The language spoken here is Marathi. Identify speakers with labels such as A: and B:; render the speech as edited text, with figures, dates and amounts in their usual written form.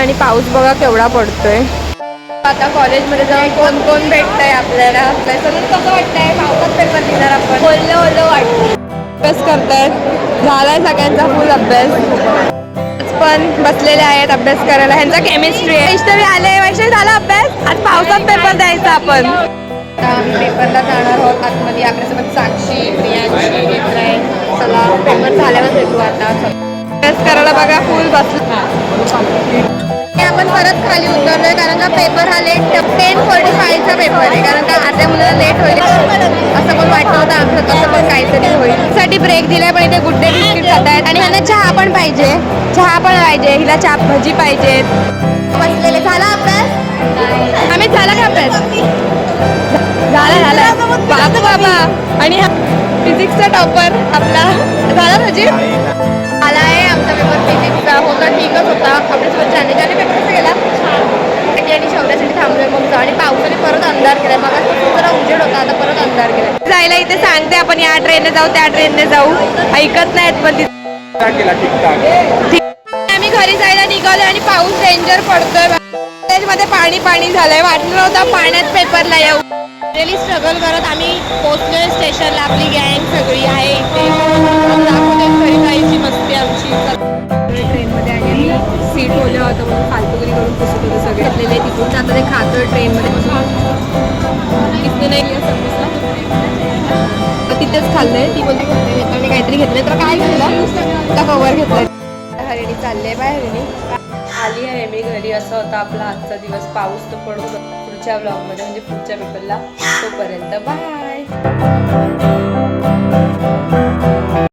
A: आणि पाऊस बघा केवढा पडतोय. आता कॉलेजमध्ये जाऊन कोण कोण भेटतंय आपल्याला. कसं वाटतंय पावसात पेपर लिहिणार आपण. ओलं वाटतं. अभ्यास करतायत. झालाय सगळ्यांचा फुल अभ्यास. पण बसलेले आहेत अभ्यास करायला. ह्यांचा केमिस्ट्री आहे. वैष्णवी आले. वैष्णवी झाला अभ्यास. आज पावसात पेपर द्यायचा आपण. पेपरला जाणार आहोत आतमध्ये. आपल्यासोबत साक्षी, प्रियांशी, चला पेपर झाल्यावर भेटू आता. अभ्यास करायला बघा फुल बसला. आपण परत खाली उतरलोय कारण का पेपर हा लेट 10:45चा पेपर आहे. कारण का अर्ध्या मुलाला लेट होईल असं पण वाटतं होतं. आमचं कसं पण काहीतरी होईल साठी ब्रेक दिलाय. पण इथे गुड्डे बिस्किट खात आहेत आणि ह्यांना चहा पण पाहिजे. हिला चहा भजी पाहिजेत. बसलेले. झाला अभ्यास. आम्ही झाला का अभ्यास. झाला बाबू बाबा. आणि फिजिक्सचा टॉपर आपला झाला भजी. आला आहे आमचा पेपर फिजिक्सचा. होता ठीकच होता. आपल्यासोबत जाणे पेपर कसा गेला आणि शौर्यासाठी थांबलोय मग आणि पावसाने परत अंधार केलाय. मग जरा उजेड होता आता परत अंधार केलाय. जायला इथे सांगते आपण या ट्रेनने जाऊ त्या ट्रेनने जाऊ. ऐकत नाहीत पण आम्ही घरी जायला निघालो आणि पाऊस डेंजर पडतोय. मध्ये पाणी झालंय. वाटलं नव्हतं पाण्यात पेपरला येऊ. रिअली स्ट्रगल करत आम्ही पोहोचलोय स्टेशनला. आपली गँग सगळी आहे इथे. दाखवते घरी जायची मस्ती आमची. ट्रेनमध्ये आलेली सीट ओल्या होतं म्हणून फालतुगिरी करून पुसत होते सगळे. घेतलेले तिथून आता ते खातोय ट्रेनमध्ये बसून. किती नाही समोसा तिथेच खाल्लंय. ती बोलते आणि काहीतरी घेतलंय तर काय घेतलं तर कवर घेतलंय. हरिणी चालले बाय. हरिणी आली आहे मी घरी. असा होता आपला आजचा दिवस. पाऊस तर पडतो पुढच्या ब्लॉगमध्ये म्हणजे पुढच्या पेपरला. तोपर्यंत बाय.